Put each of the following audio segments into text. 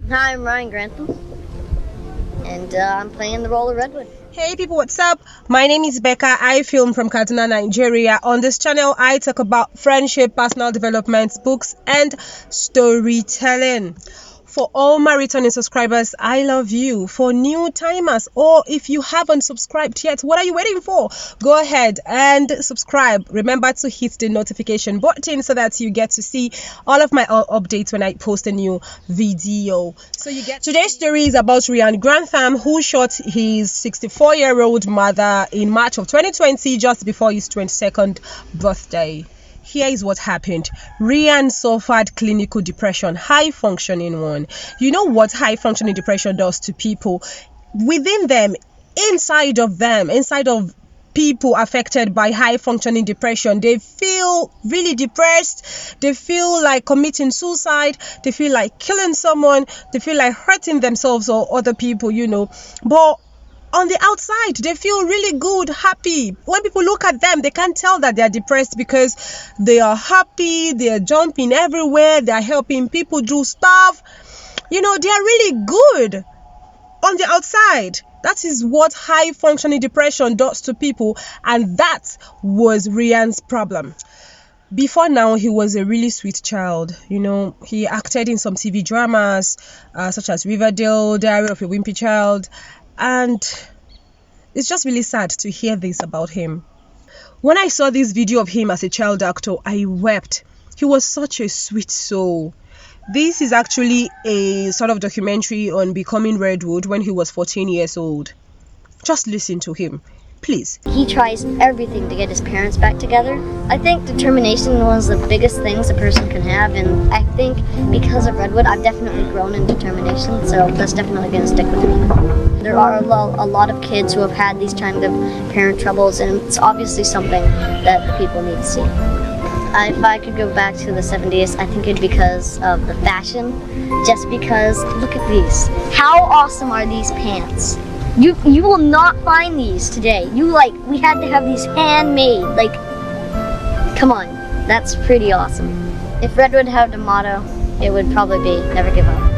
Hi, I'm Ryan Grantham, and I'm playing the role of Redwood. Hey people, what's up? My name is Becca. I film from Kaduna, Nigeria. On this channel, I talk about friendship, personal development, books, and storytelling. For all my returning subscribers, I love you. For new timers, or if you haven't subscribed yet, what are you waiting for? Go ahead and subscribe. Remember to hit the notification button so that you get to see all of my updates when I post a new video. So you get today's story is about Ryan Grantham, who shot his 64-year-old mother in March of 2020, just before his 22nd birthday. Here is what happened. Ryan suffered clinical depression, high functioning one. You know what high functioning depression does to people? Within them, inside of people affected by high functioning depression, they feel really depressed. They feel like committing suicide. They feel like killing someone. They feel like hurting themselves or other people, But on the outside, they feel really good, happy. When people look at them, they can't tell that they are depressed because they are happy, they are jumping everywhere, they are helping people do stuff. They are really good on the outside. That is what high functioning depression does to people, and that was Ryan's problem. Before now, he was a really sweet child. He acted in some TV dramas such as Riverdale, Diary of a Wimpy Child. And it's just really sad to hear this about him. When I saw this video of him as a child actor, I wept. He was such a sweet soul. This is actually a sort of documentary on becoming Redwood when he was 14 years old. Just listen to him, please. He tries everything to get his parents back together. I think determination is one of the biggest things a person can have, and I think because of Redwood, I've definitely grown in determination, so that's definitely going to stick with me. There are a lot of kids who have had these kind of parent troubles, and it's obviously something that the people need to see. If I could go back to the 70s, I think it'd be because of the fashion. Just because, look at these. How awesome are these pants? You will not find these today. We had to have these handmade. Come on, that's pretty awesome. If Redwood had a motto, it would probably be never give up.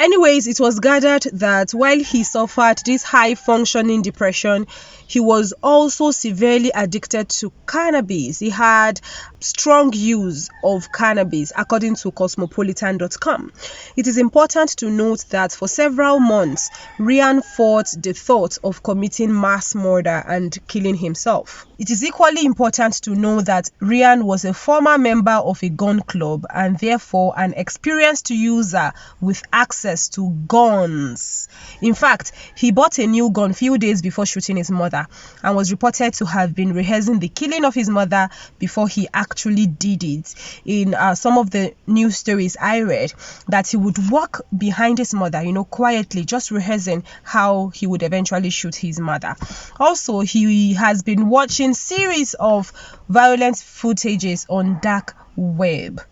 Anyways, it was gathered that while he suffered this high functioning depression, he was also severely addicted to cannabis. He had strong use of cannabis, according to cosmopolitan.com. It is important to note that for several months, Ryan fought the thought of committing mass murder and killing himself. It is equally important to know that Ryan was a former member of a gun club and therefore an experienced user with access to guns. In fact, he bought a new gun few days before shooting his mother and was reported to have been rehearsing the killing of his mother before he actually did it. In some of the news stories I read, that he would walk behind his mother, quietly, just rehearsing how he would eventually shoot his mother. Also, he has been watching series of violent footages on dark web.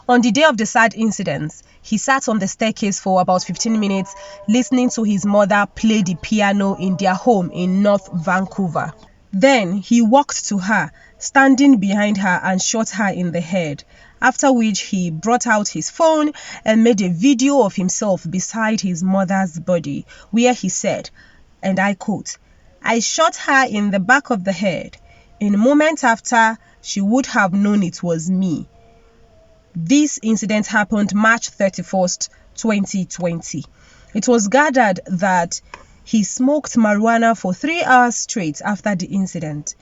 On the day of the sad incidents, he sat on the staircase for about 15 minutes listening to his mother play the piano in their home in North Vancouver. Then he walked to her, standing behind her, and shot her in the head, after which he brought out his phone and made a video of himself beside his mother's body, where he said, and I quote, "I shot her in the back of the head. In a moment after, she would have known it was me." This incident happened March 31st, 2020. It was gathered that he smoked marijuana for 3 hours straight after the incident.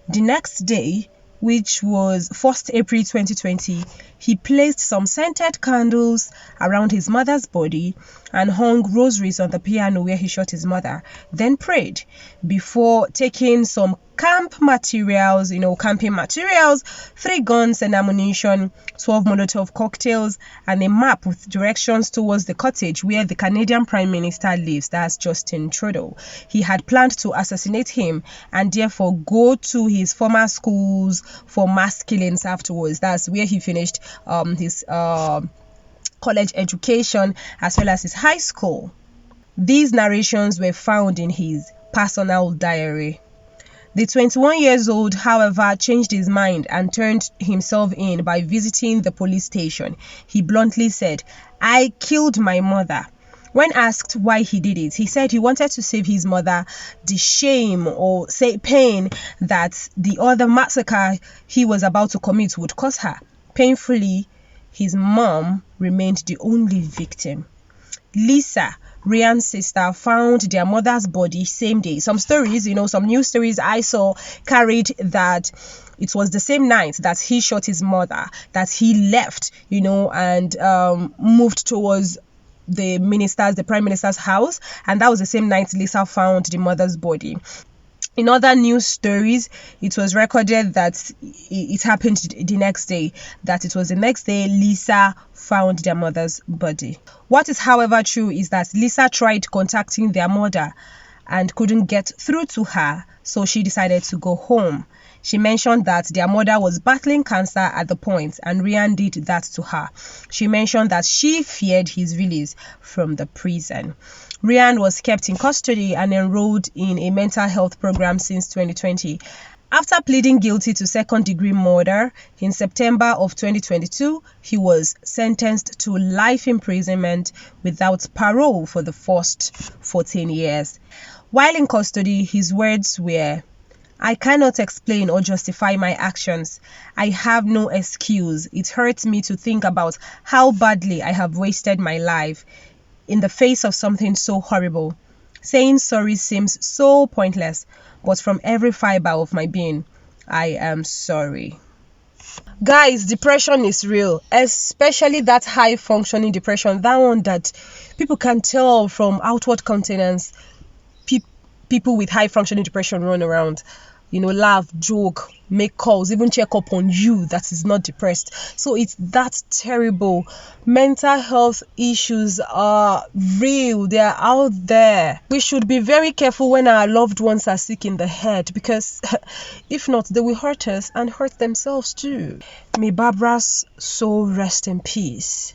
The next day, which was 1st April 2020, he placed some scented candles around his mother's body and hung rosaries on the piano where he shot his mother, then prayed before taking some camping materials, 3 guns and ammunition, 12 Molotov cocktails, and a map with directions towards the cottage where the Canadian Prime Minister lives, that's Justin Trudeau. He had planned to assassinate him and therefore go to his former schools for mass killings afterwards. That's where he finished his college education as well as his high school. These narrations were found in his personal diary. The 21 years old, however, changed his mind and turned himself in by visiting the police station. He bluntly said, "I killed my mother." When asked why he did it, he said he wanted to save his mother the shame or say pain that the other massacre he was about to commit would cause her. Painfully, his mom remained the only victim. Lisa, Ryan's sister, found their mother's body same day. Some stories, some news stories I saw carried that it was the same night that he shot his mother, that he left, and moved towards the prime minister's house, and that was the same night Lisa found the mother's body. In other news stories, it was recorded that it happened the next day, that it was the next day Lisa found their mother's body. What is, however, true is that Lisa tried contacting their mother and couldn't get through to her, so she decided to go home. She mentioned that their mother was battling cancer at the point, and Ryan did that to her. She mentioned that she feared his release from the prison. Ryan was kept in custody and enrolled in a mental health program since 2020. After pleading guilty to second-degree murder in September of 2022, he was sentenced to life imprisonment without parole for the first 14 years. While in custody, his words were, "I cannot explain or justify my actions. I have no excuse. It hurts me to think about how badly I have wasted my life in the face of something so horrible. Saying sorry seems so pointless, but from every fiber of my being, I am sorry." Guys, depression is real, especially that high-functioning depression, that one that people can tell from outward countenance. People with high-functioning depression run around, laugh, joke, make calls, even check up on you that is not depressed. So it's that terrible. Mental health issues are real. They are out there. We should be very careful when our loved ones are sick in the head, because if not, they will hurt us and hurt themselves too. May Barbara's soul rest in peace,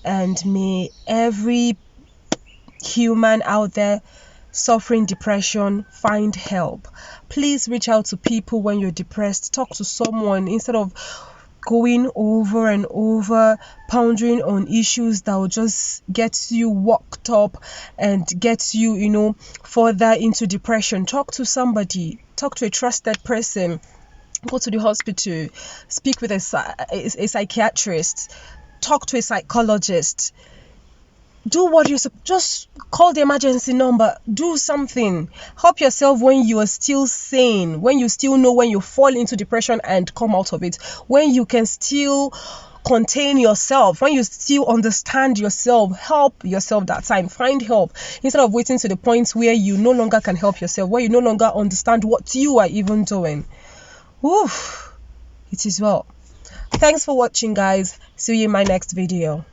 and may every human out there suffering depression find help. Please reach out to people when you're depressed. Talk to someone instead of going over and over, pondering on issues that will just get you worked up and get you, further into depression. Talk to somebody. Talk to a trusted person. Go to the hospital. Speak with a psychiatrist. Talk to a psychologist. Do what you just call the emergency number. Do something. Help yourself when you are still sane, when you still know when you fall into depression and come out of it, when you can still contain yourself, when you still understand yourself. Help yourself that time. Find help instead of waiting to the point where you no longer can help yourself, where you no longer understand what you are even doing. It is well. Thanks for watching, guys. See you in my next video.